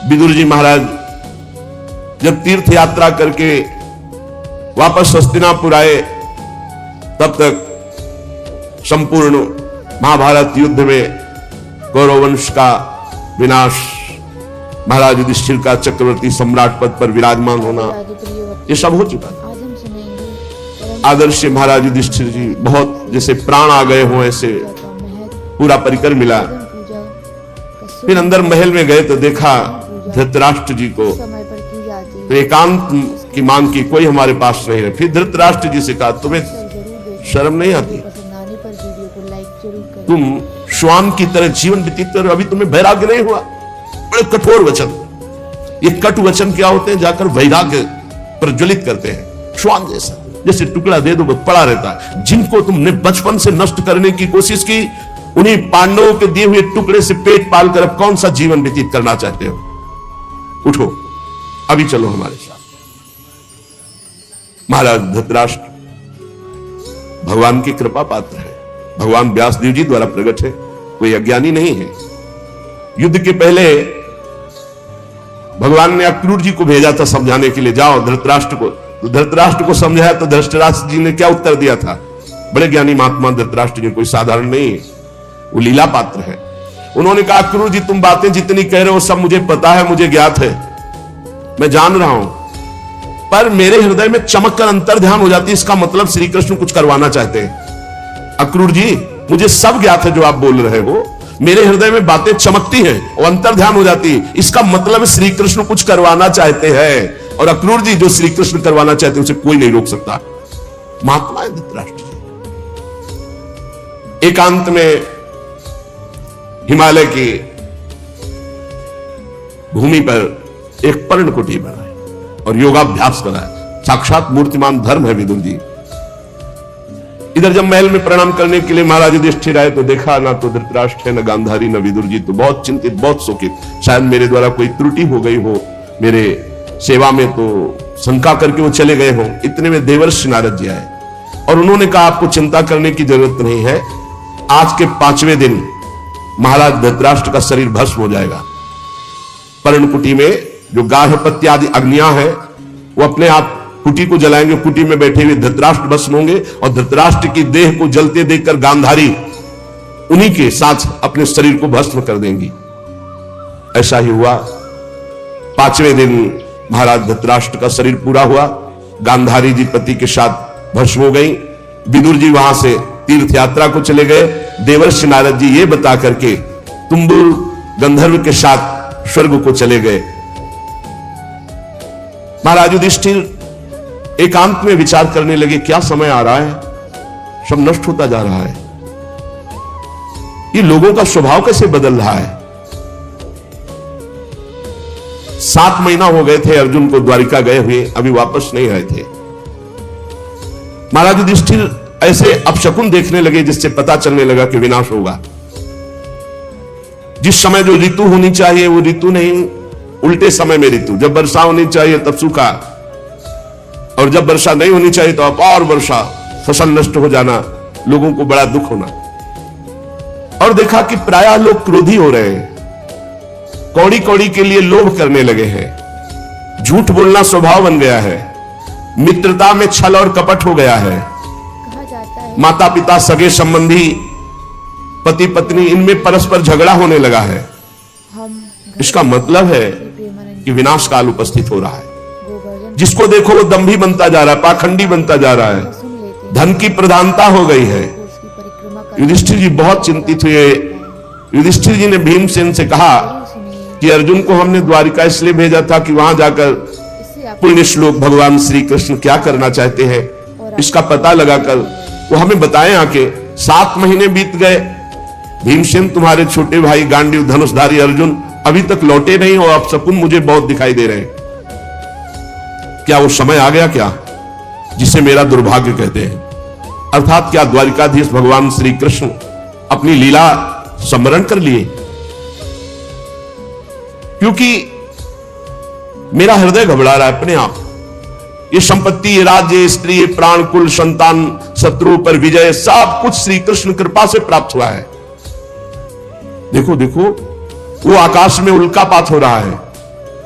विदुर जी महाराज जब तीर्थ यात्रा करके वापस हस्तिनापुर आए, तब तक संपूर्ण महाभारत युद्ध में कौरव वंश का विनाश, महाराज युधिष्ठिर का चक्रवर्ती सम्राट पद पर विराजमान होना, ये सब हो चुका था। आदर्श महाराज युधिष्ठिर जी बहुत जैसे प्राण आ गए हों ऐसे पूरा परिकर मिला। फिर अंदर महल में गए तो देखा धृतराष्ट्र जी को, तो एकांत की मांग की, कोई हमारे पास नहीं है। फिर धृतराष्ट्र जी से कहा, तुम्हें शर्म नहीं आती? तुम श्वान की तरह जीवन व्यतीत करो, अभी तुम्हें वैराग्य नहीं हुआ? बड़े कठोर वचन, ये कटु वचन क्या होते हैं? जाकर वैराग्य प्रज्वलित करते हैं। श्वान जैसा, जैसे टुकड़ा दे दो वो पड़ा रहता है। जिनको तुमने बचपन से नष्ट करने की कोशिश की, उन्हीं पांडवों के दिए हुए टुकड़े से पेट पालकर अब कौन सा जीवन व्यतीत करना चाहते हो? उठो, अभी चलो हमारे साथ। महाराज धृतराष्ट्र भगवान की कृपा पात्र है, भगवान व्यासदेव जी द्वारा प्रकट है, कोई अज्ञानी नहीं है। युद्ध के पहले भगवान ने अक्रूर जी को भेजा था समझाने के लिए, जाओ धृतराष्ट्र को। तो धृतराष्ट्र को समझाया तो धृतराष्ट्र जी ने क्या उत्तर दिया था? बड़े ज्ञानी महात्मा धृतराष्ट्र जी, कोई साधारण नहीं है, वो लीला पात्र है। उन्होंने कहा, अक्रूर जी तुम बातें जितनी कह रहे हो सब मुझे पता है, मुझे ज्ञात है, मैं जान रहा हूं, पर मेरे हृदय में चमक कर अंतर ध्यान हो जाती है, इसका मतलब श्री कृष्ण कुछ करवाना चाहते हैं। अक्रूर जी मुझे सब ज्ञात है जो आप बोल रहे हो, मेरे हृदय में बातें चमकती हैं और अंतर ध्यान हो जाती है, इसका मतलब श्री कृष्ण कुछ करवाना चाहते हैं। और अक्रूर जी जो श्री कृष्ण करवाना चाहते हैं उसे कोई नहीं रोक सकता। महात्मा है धृतराष्ट्र जी। एकांत में हिमालय की भूमि पर एक पर्ण कुटी बनाए और योगाभ्यास कराए। साक्षात मूर्तिमान धर्म है विदुर जी। इधर जब महल में प्रणाम करने के लिए महाराज युधिष्ठिर आए तो देखा ना तो धृतराष्ट्र है, न गांधारी, न विदुर जी। तो बहुत चिंतित, बहुत शोकित, शायद मेरे द्वारा कोई त्रुटि हो गई हो मेरे सेवा में, तो शंका करके वो चले गए हों। इतने में देवर्षि नारद जी आए और उन्होंने कहा, आपको चिंता करने की जरूरत नहीं है, आज के 5वें दिन महाराज धृतराष्ट्र का शरीर भस्म हो जाएगा। पर्णकुटी में जो गार्हपत्य आदि अग्नियां हैं वो अपने आप कुटी को जलाएंगे, कुटी में बैठे हुए धृतराष्ट्र भस्म होंगे और धृतराष्ट्र की देह को जलते देखकर गांधारी उन्हीं के साथ अपने शरीर को भस्म कर देंगी। ऐसा ही हुआ। 5वें दिन महाराज धृतराष्ट्र का शरीर पूरा हुआ, गांधारी जी पति के साथ भस्म हो गई। विदुर जी वहां से तीर्थ यात्रा को चले गए। देवर्षि नारद जी ये बता करके तुम्बुर गंधर्व के साथ स्वर्ग को चले गए। महाराज युधिष्ठिर एकांत में विचार करने लगे, क्या समय आ रहा है, सब नष्ट होता जा रहा है, ये लोगों का स्वभाव कैसे बदल रहा है। 7 महीना हो गए थे अर्जुन को द्वारिका गए हुए, अभी वापस नहीं आए थे। महाराज युधिष्ठिर ऐसे अपशकुन देखने लगे जिससे पता चलने लगा कि विनाश होगा। जिस समय जो ऋतु होनी चाहिए वो ऋतु नहीं, उल्टे समय में ऋतु। जब वर्षा होनी चाहिए तब सूखा, और जब वर्षा नहीं होनी चाहिए तो अब और वर्षा, फसल नष्ट हो जाना, लोगों को बड़ा दुख होना। और देखा कि प्रायः लोग क्रोधी हो रहे हैं, कौड़ी कौड़ी के लिए लोभ करने लगे हैं, झूठ बोलना स्वभाव बन गया है, मित्रता में छल और कपट हो गया है, माता पिता सगे संबंधी पति पत्नी इनमें परस्पर झगड़ा होने लगा है। इसका मतलब है कि विनाश काल उपस्थित हो रहा है। जिसको देखो वो दंभी बनता जा रहा है, पाखंडी बनता जा रहा है, धन की प्रधानता हो गई है। युधिष्ठिर जी बहुत चिंतित हुए। युधिष्ठिर जी ने भीमसेन से कहा कि अर्जुन को हमने द्वारिका इसलिए भेजा था कि वहां जाकर पुण्य श्लोक भगवान श्री कृष्ण क्या करना चाहते हैं इसका पता लगाकर वो हमें बताएं आके। 7 महीने बीत गए, भीमसेन तुम्हारे छोटे भाई गांडीव धनुषधारी अर्जुन अभी तक लौटे नहीं और अपशकुन मुझे बहुत दिखाई दे रहे हैं। क्या वो समय आ गया क्या जिसे मेरा दुर्भाग्य कहते हैं? अर्थात क्या द्वारिकाधीश भगवान श्री कृष्ण अपनी लीला स्मरण कर लिए? क्योंकि मेरा हृदय घबरा रहा है अपने आप। ये संपत्ति, ये राज्य, स्त्री, ये प्राण, कुल, संतान, शत्रु पर विजय, सब कुछ श्री कृष्ण कृपा से प्राप्त हुआ है। देखो देखो वो आकाश में उल्कापात हो रहा है,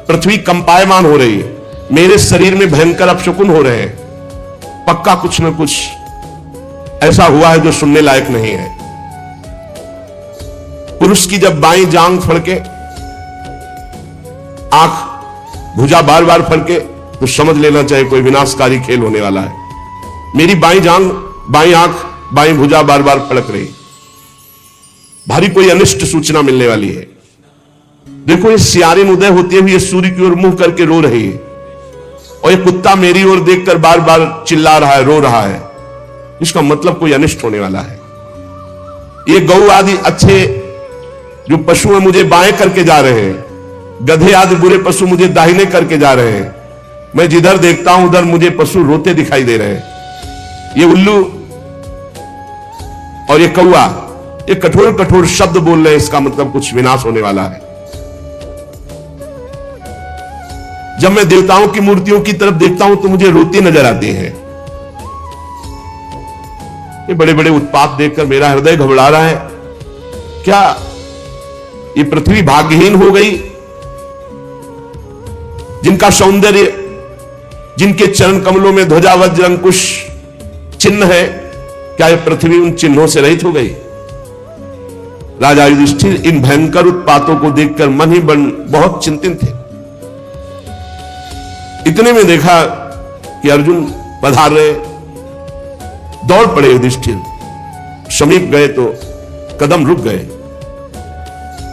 पृथ्वी कंपायमान हो रही है, मेरे शरीर में भयंकर अपशकुन हो रहे हैं, पक्का कुछ न कुछ ऐसा हुआ है जो सुनने लायक नहीं है। पुरुष की जब बाईं जांग फड़के, आंख भुजा बार बार फड़के, तो समझ लेना चाहिए कोई विनाशकारी खेल होने वाला है। मेरी बाईं जांग, बाईं आंख, बाईं भुजा बार बार फड़क रही, भारी कोई अनिष्ट सूचना मिलने वाली है। देखो, ये सियारिन उदय होते हुए सूर्य की ओर मुंह करके रो रही है, और ये कुत्ता मेरी ओर देखकर बार बार चिल्ला रहा है, रो रहा है। इसका मतलब कोई अनिष्ट होने वाला है। ये गौ आदि अच्छे जो पशु हैं मुझे बाएं करके जा रहे हैं, गधे आदि बुरे पशु मुझे दाहिने करके जा रहे हैं। मैं जिधर देखता हूं उधर मुझे पशु रोते दिखाई दे रहे हैं। ये उल्लू और ये कौआ, ये कठोर कठोर शब्द बोल रहे हैं, इसका मतलब कुछ विनाश होने वाला है। जब मैं देवताओं की मूर्तियों की तरफ देखता हूं तो मुझे रोती नजर आती है। ये बड़े बड़े उत्पात देखकर मेरा हृदय घबरा रहा है। क्या ये पृथ्वी भाग्यहीन हो गई? जिनका सौंदर्य, जिनके चरण कमलों में ध्वजा वज्र अंकुश चिन्ह है, क्या यह पृथ्वी उन चिन्हों से रहित हो गई? राजा युधिष्ठिर इन भयंकर उत्पातों को देखकर मन ही बहुत चिंतित थे। इतने में देखा कि अर्जुन पधार रहे। दौड़ पड़े युधिष्ठिर, समीप गए तो कदम रुक गए।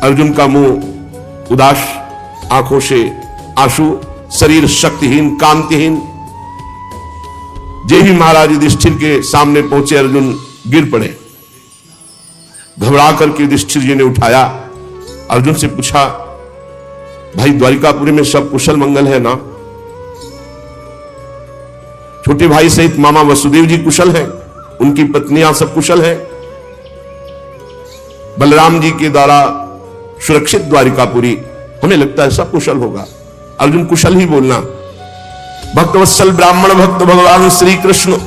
अर्जुन का मुंह उदास, आंखों से आंसू, शरीर शक्तिहीन, कांतिहीन। जे ही महाराज युधिष्ठिर के सामने पहुंचे, अर्जुन गिर पड़े। घबरा करके युधिष्ठिर जी ने उठाया, अर्जुन से पूछा, भाई द्वारिकापुरी में सब कुशल मंगल है ना? छोटे भाई सहित मामा वसुदेव जी कुशल हैं, उनकी पत्नियां सब कुशल हैं, बलराम जी के द्वारा सुरक्षित द्वारिकापुरी, हमें लगता है सब कुशल होगा। अर्जुन कुशल ही बोलना। भक्तवत्सल ब्राह्मण भक्त भगवान श्री कृष्ण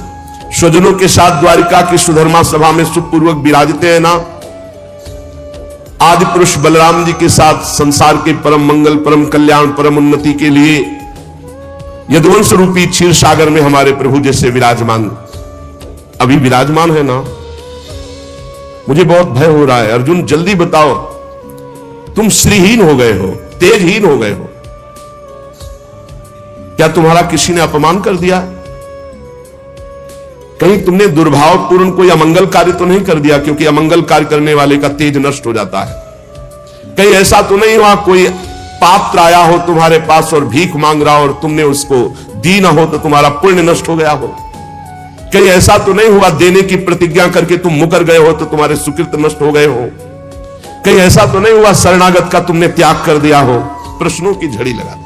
स्वजनों के साथ द्वारिका की सुधर्मा सभा में सुखपूर्वक विराजते हैं ना? आदि पुरुष बलराम जी के साथ संसार के परम मंगल, परम कल्याण, परम उन्नति के लिए यदुवंश रूपी क्षीर सागर में हमारे प्रभु जैसे विराजमान, अभी विराजमान है ना? मुझे बहुत भय हो रहा है। अर्जुन जल्दी बताओ, तुम श्रीहीन हो गए हो, तेजहीन हो गए हो। क्या तुम्हारा किसी ने अपमान कर दिया? कहीं तुमने दुर्भावपूर्ण कोई अमंगल कार्य तो नहीं कर दिया? क्योंकि अमंगल कार्य करने वाले का तेज नष्ट हो जाता है। कहीं ऐसा तो नहीं हुआ कोई पात्र आया हो तुम्हारे पास और भीख मांग रहा हो और तुमने उसको दी ना हो तो तुम्हारा पुण्य नष्ट हो गया हो? कहीं ऐसा तो नहीं हुआ देने की प्रतिज्ञा करके तुम मुकर गए हो तो तुम्हारे सुकृत नष्ट हो गए हो? कहीं ऐसा तो नहीं हुआ शरणागत का तुमने त्याग कर दिया हो? प्रश्नों की झड़ी लगा दी।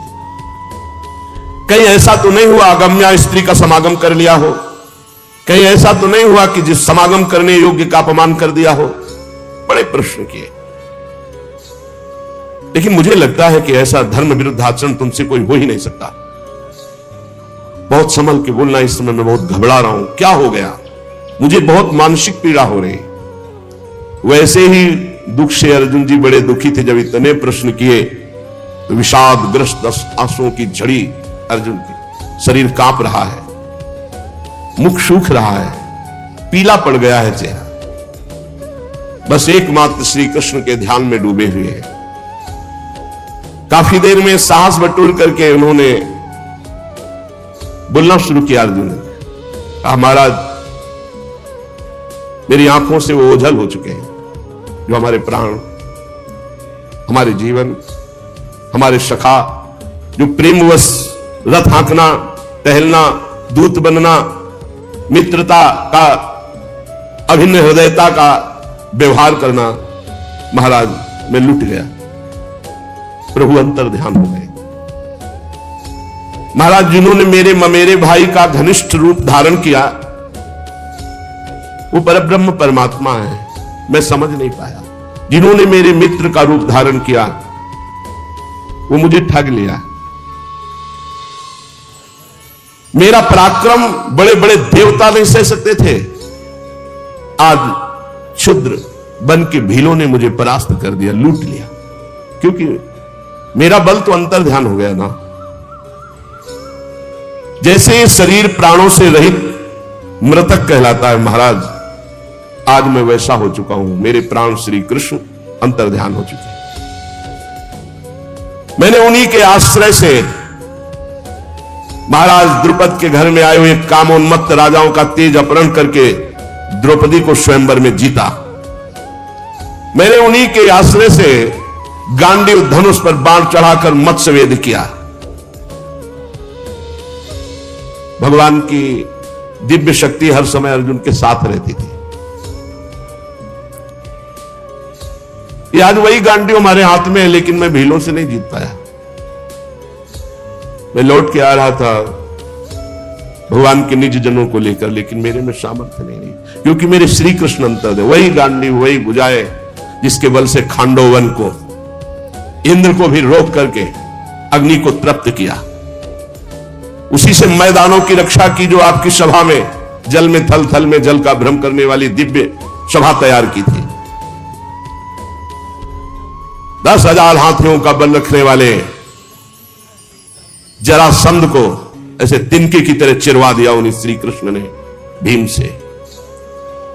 कहीं ऐसा तो नहीं हुआ अगम्या स्त्री का समागम कर लिया हो? कहीं ऐसा तो नहीं हुआ कि जिस समागम करने योग्य का अपमान कर दिया हो? बड़े प्रश्न किए। लेकिन मुझे लगता है कि ऐसा धर्म विरुद्ध आचरण तुमसे कोई हो ही नहीं सकता। बहुत संभल के बोलना, इस समय मैं बहुत घबरा रहा हूं। क्या हो गया? मुझे बहुत मानसिक पीड़ा हो रही। वैसे ही दुख से अर्जुन जी बड़े दुखी थे। जब इतने प्रश्न किए तो विषादग्रस्त आंसुओं की झड़ी अर्जुन की, शरीर कांप रहा है, मुख सूख रहा है, पीला पड़ गया है चेहरा। बस एकमात्र श्री कृष्ण के ध्यान में डूबे हुए हैं। काफी देर में साहस बटोर करके उन्होंने बोलना शुरू किया। अर्जुन ने कहा, महाराज मेरी आंखों से वो ओझल हो चुके हैं जो हमारे प्राण, हमारे जीवन, हमारे सखा, जो प्रेमवश रथ हाँकना, टहलना, दूत बनना, मित्रता का, अभिन्न हृदयता का व्यवहार करना, महाराज मैं लुट गया। प्रभु अंतर ध्यान हो गए। महाराज जिन्होंने मेरे ममेरे भाई का घनिष्ठ रूप धारण किया वो परब्रह्म परमात्मा है, मैं समझ नहीं पाया। जिन्होंने मेरे मित्र का रूप धारण किया वो मुझे ठग लिया। मेरा पराक्रम बड़े बड़े देवता नहीं सह सकते थे, आज क्षुद्र बन के भीलों ने मुझे परास्त कर दिया, लूट लिया। क्योंकि मेरा बल तो अंतर ध्यान हो गया ना। जैसे शरीर प्राणों से रहित मृतक कहलाता है महाराज, आज मैं वैसा हो चुका हूं। मेरे प्राण श्री कृष्ण अंतर ध्यान हो चुके हैं। मैंने उन्हीं के आश्रय से महाराज द्रुपद के घर में आए हुए कामोन्मत्त राजाओं का तेज अपहरण करके द्रौपदी को स्वयंवर में जीता। मैंने उन्हीं के आश्रय से गांडीव धनुष पर बाण चढ़ाकर मत्स्यवेद किया। भगवान की दिव्य शक्ति हर समय अर्जुन के साथ रहती थी। ये आज वही गांडीव हमारे हाथ में है, लेकिन मैं भीलों से नहीं जीत पाया। मैं लौट के आ रहा था भगवान के निज जनों को लेकर, लेकिन मेरे में सामर्थ्य नहीं रही, क्योंकि मेरे श्री कृष्ण अंतर है। वही गांडीव, वही भुजाएं जिसके बल से खांडोवन को, इंद्र को भी रोक करके अग्नि को तृप्त किया। उसी से मैदानों की रक्षा की जो आपकी सभा में जल में थल थल में जल का भ्रम करने वाली दिव्य सभा तैयार की थी। 10,000 हाथियों का बल रखने वाले जरासंध को ऐसे तिनके की तरह चिरवा दिया उन्हीं श्री कृष्ण ने भीम से।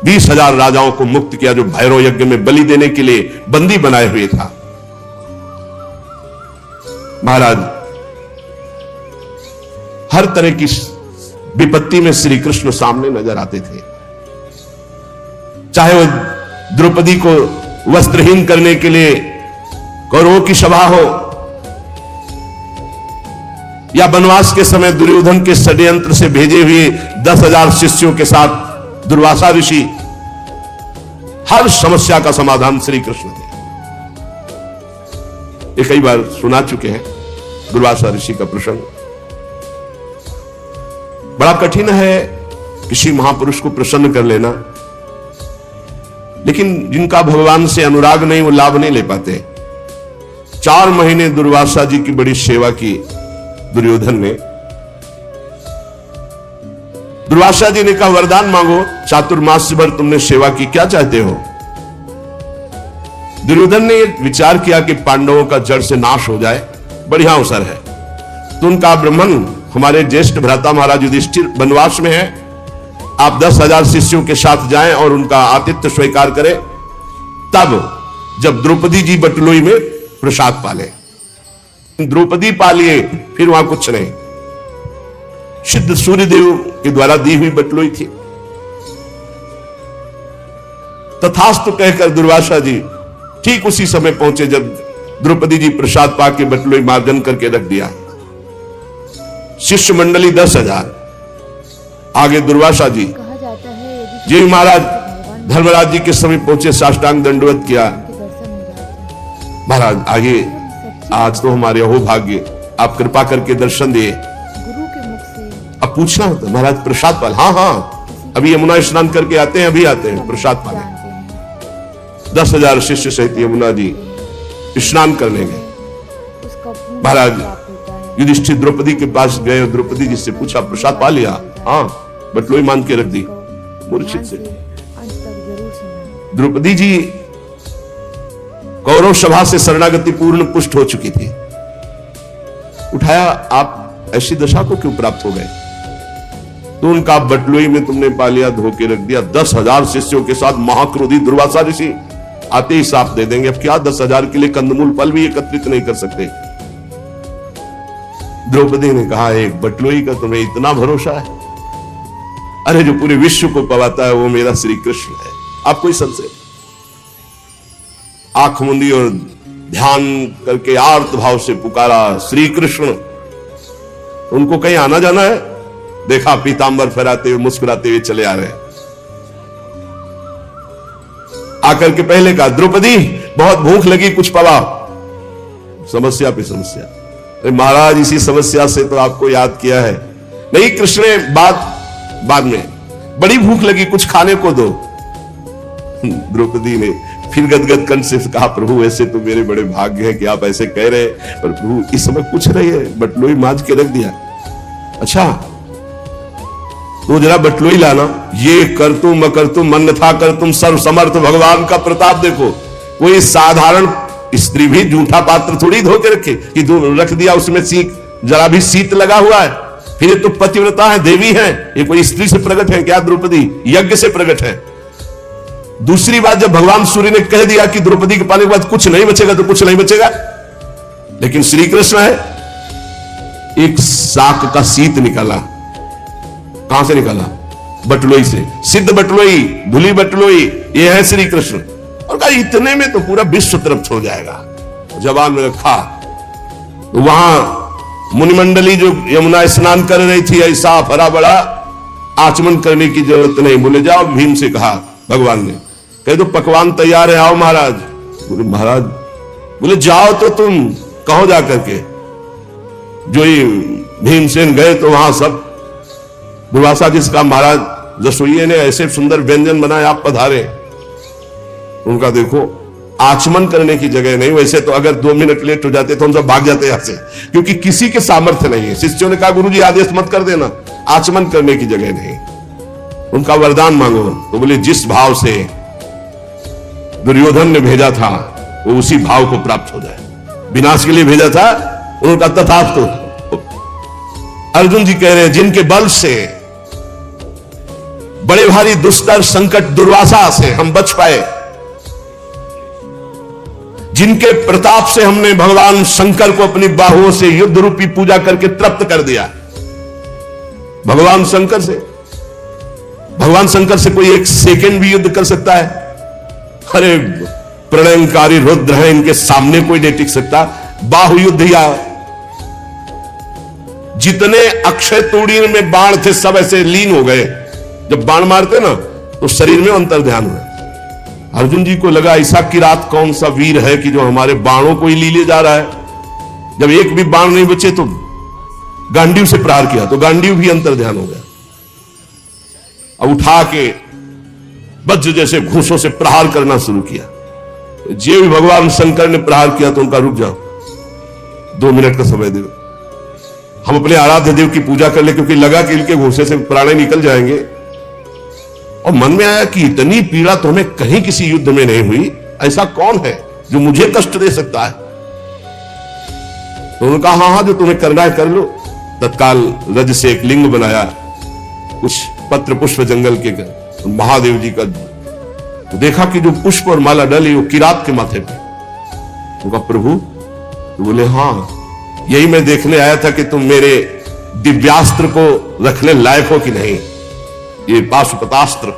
20,000 राजाओं को मुक्त किया जो भैरव यज्ञ में बलि देने के लिए बंदी बनाए हुए था। महाराज हर तरह की विपत्ति में श्री कृष्ण सामने नजर आते थे। चाहे वो द्रौपदी को वस्त्रहीन करने के लिए कौरवों की सभा हो, या वनवास के समय दुर्योधन के षड्यंत्र से भेजे हुए 10,000 शिष्यों के साथ दुर्वासा ऋषि, हर समस्या का समाधान श्री कृष्ण थे। ये कई बार सुना चुके हैं दुर्वासा ऋषि का प्रसंग। बड़ा कठिन है किसी महापुरुष को प्रसन्न कर लेना, लेकिन जिनका भगवान से अनुराग नहीं वो लाभ नहीं ले पाते। 4 महीने दुर्वासा जी की बड़ी सेवा की दुर्योधन ने। दुर्वासा जी ने कहा वरदान मांगो, चातुर्मास भर तुमने सेवा की, क्या चाहते हो? दुर्योधन ने विचार किया कि पांडवों का जड़ से नाश हो जाए, बढ़िया अवसर है। तो उनका ब्राह्मण हमारे ज्येष्ठ भ्राता महाराज युधिष्ठिर वनवास में है, आप 10,000 शिष्यों के साथ जाएं और उनका आतिथ्य स्वीकार करें, तब जब द्रौपदी जी बटलोई में प्रसाद पाले। द्रौपदी पालिए, फिर वहां कुछ नहीं। सिद्ध सूर्यदेव के द्वारा दी हुई बटलोई थी। तथास्तु कहकर दुर्वासा जी ठीक उसी समय पहुंचे जब द्रौपदी जी प्रसाद पाके बटलोई मार्जन करके रख दिया। शिष्य मंडली 10,000, आगे दुर्वासा जी। जी महाराज धर्मराज जी के समीप पहुंचे, साष्टांग दंडवत किया। महाराज आगे, आज तो हमारे अहोभाग्य, आप कृपा करके दर्शन दिए। अब पूछना होता महाराज प्रसाद पाल? हाँ हाँ, अभी यमुना स्नान करके आते हैं, अभी आते हैं, प्रसाद पाले। 10,000 शिष्य सहित यमुना जी स्नान करने गए। महाराज युधिष्ठिर द्रौपदी के पास गए और द्रौपदी जी से पूछा प्रसाद पा लिया? हाँ, बटलोई मान के रख दी मूर्छित से। द्रौपदी जी कौरव सभा से शरणागति पूर्ण पुष्ट हो चुकी थी। उठाया, आप ऐसी दशा को क्यों प्राप्त हो गए? तो उनका बटलोई में तुमने पा लिया, धो के रख दिया। 10,000 शिष्यों के साथ महाक्रोधी दुर्वासा ऋषि आते ही साफ दे देंगे। अब क्या 10,000 के लिए कंदमूल फल भी एकत्रित नहीं कर सकते? द्रौपदी ने कहा एक बटलोई का तुम्हें इतना भरोसा है? अरे जो पूरे विश्व को पवाता है वो मेरा श्री कृष्ण है। आप कोई संशय? आंख मुंदी और ध्यान करके आर्त भाव से पुकारा श्री कृष्ण। उनको कहीं आना जाना है? देखा पीतांबर फहराते हुए मुस्कुराते हुए चले आ रहे हैं। आकर के पहले कहा द्रौपदी बहुत भूख लगी, कुछ पवा। समस्या पे समस्या। अरे महाराज इसी समस्या से तो आपको याद किया है। नहीं कृष्ण ने बाद में, बड़ी भूख लगी, कुछ खाने को दो। द्रौपदी ने फिर गदगद कंठ से कहा प्रभु ऐसे तो मेरे बड़े भाग्य है कि आप ऐसे कह रहे हैं, पर प्रभु इस समय कुछ नहीं है। बटलोई मांझ के रख दिया। अच्छा तो जरा बटलोई लाना। ये कर तुम अकर तुम अन्यथा कर तुम सर्व समर्थ भगवान का प्रताप देखो। कोई साधारण स्त्री भी जूठा पात्र थोड़ी धो के रखे कि रख दिया उसमें सीख जरा भी शीत लगा हुआ है। फिर ये तो पतिव्रता है, देवी है, ये कोई स्त्री से प्रकट है क्या? द्रौपदी यज्ञ से प्रकट है। दूसरी बात, जब भगवान सूर्य ने कह दिया कि द्रौपदी के पाने के बाद कुछ नहीं बचेगा तो कुछ नहीं बचेगा, लेकिन श्री कृष्ण है, एक साक का शीत निकाला। कहां से निकाला? बटलोई से, सिद्ध बटलोई, धुली बटलोई, ये है श्री कृष्ण। और कहा इतने में तो पूरा विश्व तृप्त हो जाएगा। जवान में रखा, तो वहां मुनिमंडली जो यमुना स्नान कर रही थी, ऐसा भरा बड़ा आचमन करने की जरूरत नहीं। बोले जाओ, भीम से कहा भगवान ने, कह दो पकवान तैयार है, आओ महाराज। बोले महाराज, बोले जाओ तो तुम कहो जा करके। जो ही भीमसेन गए तो वहां सब दुर्वासा जी से कहा महाराज रसोइये ने ऐसे सुंदर व्यंजन बनाए, आप पधारे। उनका देखो आचमन करने की जगह नहीं। वैसे तो अगर 2 मिनट लेट हो जाते तो हम सब भाग जाते यहां से, क्योंकि किसी के सामर्थ्य नहीं है। शिष्यों ने कहा गुरुजी आदेश मत कर देना, आचमन करने की जगह नहीं। उनका वरदान मांगो। तो बोले जिस भाव से दुर्योधन ने भेजा था वो उसी भाव को प्राप्त हो जाए। विनाश के लिए भेजा था, उनका तथास्तु। अर्जुन जी कह रहे हैं जिनके बल से बड़े भारी दुस्तर संकट दुर्वासा से हम बच पाए, जिनके प्रताप से हमने भगवान शंकर को अपनी बाहुओं से युद्ध रूपी पूजा करके तृप्त कर दिया। भगवान शंकर से कोई एक सेकंड भी युद्ध कर सकता है? अरे प्रलयंकारी रुद्र है, इनके सामने कोई नहीं टिक सकता। बाहु युद्ध या जितने अक्षय तूड़ी में बाण थे सब ऐसे लीन हो गए। जब बाण मारते ना तो शरीर में अंतर ध्यान हुआ। अर्जुन जी को लगा ऐसा किरात कौन सा वीर है कि जो हमारे बाणों को ही ली ले जा रहा है। जब एक भी बाण नहीं बचे तो गांडीव से प्रहार किया तो गांडीव भी अंतर ध्यान हो गया। अब उठा के वज्र जैसे घूंसों से प्रहार करना शुरू किया। जे भी भगवान शंकर ने प्रहार किया तो उनका रुक जाओ, 2 मिनट का समय दो, हम अपने आराध्य देव की पूजा कर ले, क्योंकि लगा कि इनके घूंसे से प्राण निकल जाएंगे। और मन में आया कि इतनी पीड़ा तो हमें कहीं किसी युद्ध में नहीं हुई, ऐसा कौन है जो मुझे कष्ट दे सकता है? तो उन्होंने कहा हाँ जो तुम्हें करना है कर लो। तत्काल रज से एक लिंग बनाया, कुछ पत्र पुष्प जंगल के महादेव जी का। तो देखा कि जो पुष्प और माला डली वो किरात के माथे पे। उनका प्रभु, तो बोले हाँ यही मैं देखने आया था कि तुम मेरे दिव्यास्त्र को रखने लायक हो कि नहीं। ये पाशुपतास्त्र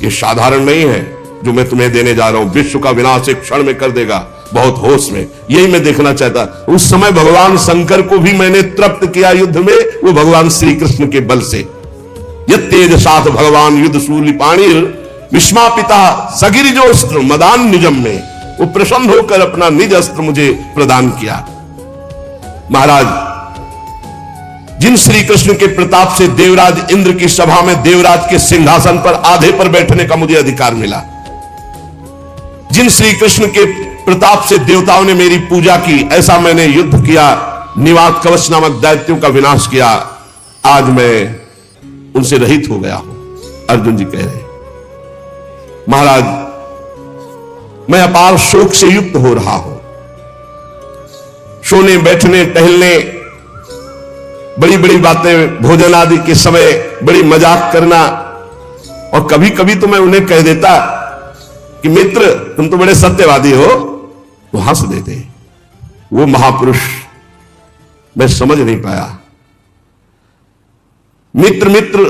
ये साधारण नहीं है जो मैं तुम्हें देने जा रहा हूं, विश्व का विनाश एक क्षण में कर देगा, बहुत होश में। यही मैं देखना चाहता। उस समय भगवान शंकर को भी मैंने तृप्त किया युद्ध में, वो भगवान श्री कृष्ण के बल से। यत् तेज साथ भगवान युद्ध शूल पाणी विस्मापिता सगिरिजोस्त्र मदान निजम में, वो प्रसन्न होकर अपना निज अस्त्र मुझे प्रदान किया। महाराज जिन श्री कृष्ण के प्रताप से देवराज इंद्र की सभा में देवराज के सिंहासन पर आधे पर बैठने का मुझे अधिकार मिला, जिन श्री कृष्ण के प्रताप से देवताओं ने मेरी पूजा की, ऐसा मैंने युद्ध किया, निवात कवच नामक दैत्यों का विनाश किया, आज मैं उनसे रहित हो गया हूं। अर्जुन जी कह रहे महाराज मैं अपार शोक से युक्त हो रहा हूं। सोने बैठने टहलने, बड़ी बड़ी बातें भोजन आदि के समय बड़ी मजाक करना, और कभी कभी तो मैं उन्हें कह देता कि मित्र तुम तो बड़े सत्यवादी हो, तो हंस देते। वो महापुरुष मैं समझ नहीं पाया। मित्र मित्र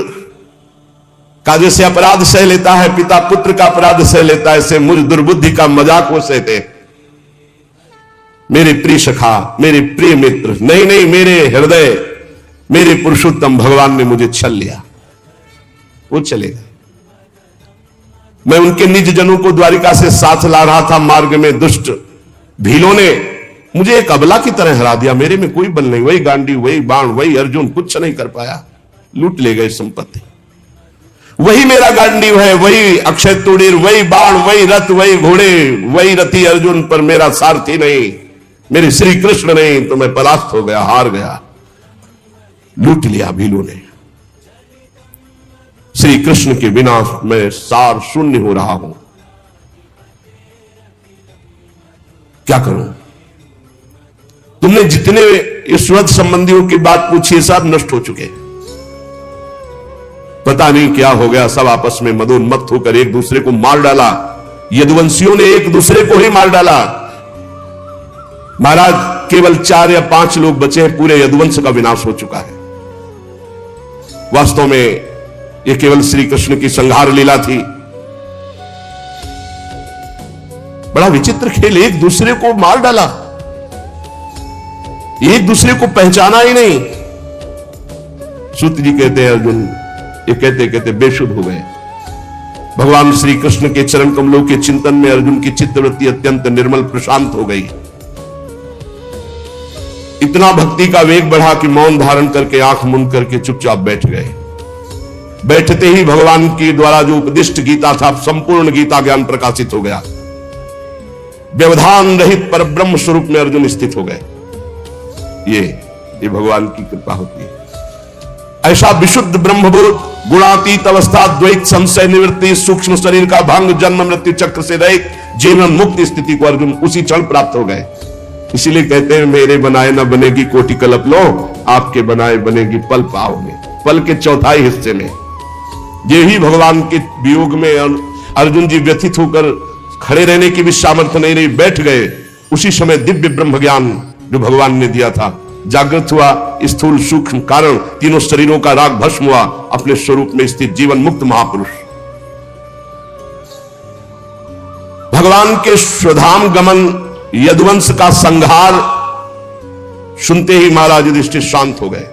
का जैसे अपराध सह लेता है, पिता पुत्र का अपराध सह लेता है, ऐसे मुझ दुर्बुद्धि का मजाक वो सहते। मेरे प्रिय सखा, मेरे प्रिय मित्र, नहीं नहीं मेरे हृदय, मेरे पुरुषोत्तम भगवान ने मुझे छल लिया, वो चले गए। मैं उनके निज जनों को द्वारिका से साथ ला रहा था, मार्ग में दुष्ट भीलों ने मुझे एक अबला की तरह हरा दिया। मेरे में कोई बल नहीं, वही गांडी, वही बाण, वही अर्जुन, कुछ नहीं कर पाया, लूट ले गए संपत्ति। वही मेरा गांडीव है, वही अक्षय तुड़ीर, वही बाण, वही रथ, वही घोड़े, वही रथी अर्जुन, पर मेरा सारथी नहीं, मेरे श्री कृष्ण नहीं, तो मैं परास्त हो गया, हार गया, लूट लिया भीलों ने। श्री कृष्ण के बिना मैं सार शून्य हो रहा हूं। क्या करूं? तुमने जितने ईश्वर संबंधियों की बात पूछी सब नष्ट हो चुके, पता नहीं क्या हो गया। सब आपस में मदोन्मत्त होकर एक दूसरे को मार डाला। यदुवंशियों ने एक दूसरे को ही मार डाला। महाराज केवल 4 या 5 लोग बचे हैं, पूरे यदुवंश का विनाश हो चुका है। वास्तव में यह केवल श्री कृष्ण की संहार लीला थी। बड़ा विचित्र खेल, एक दूसरे को मार डाला, एक दूसरे को पहचाना ही नहीं। सूत जी कहते हैं अर्जुन ये कहते कहते बेशुद्ध हो गए। भगवान श्री कृष्ण के चरण कमलों के चिंतन में अर्जुन की चित्तवृत्ति अत्यंत निर्मल प्रशांत हो गई। इतना भक्ति का वेग बढ़ा कि मौन धारण करके आंख मूंद करके चुपचाप बैठ गए। बैठते ही भगवान के द्वारा जो उपदिष्ट गीता था, संपूर्ण गीता ज्ञान प्रकाशित हो गया। व्यवधान रहित पर ब्रह्म स्वरूप में अर्जुन स्थित हो गए। ये भगवान की कृपा होती है। ऐसा विशुद्ध ब्रह्मभूत गुणातीत अवस्था, द्वैत संशय निवृत्ति, सूक्ष्म शरीर का भंग, जन्म मृत्यु चक्र से रहित जीवन मुक्त स्थिति को अर्जुन उसी क्षण प्राप्त हो गए। इसीलिए कहते हैं मेरे बनाए न बनेगी कोटि कल्प लो, आपके बनाए बनेगी पल पाओ में। पल के चौथाई हिस्से में यही भगवान के वियोग में अर्जुन जी व्यथित होकर खड़े रहने की भी सामर्थ्य नहीं रही, बैठ गए। उसी समय दिव्य ब्रह्म ज्ञान जो भगवान ने दिया था जागृत हुआ। स्थूल सूक्ष्म कारण तीनों शरीरों का राग भस्म हुआ। अपने स्वरूप में स्थित जीवन मुक्त महापुरुष भगवान के स्वधाम गमन, यदुवंश का संहार सुनते ही महाराज युधिष्ठिर शांत हो गए।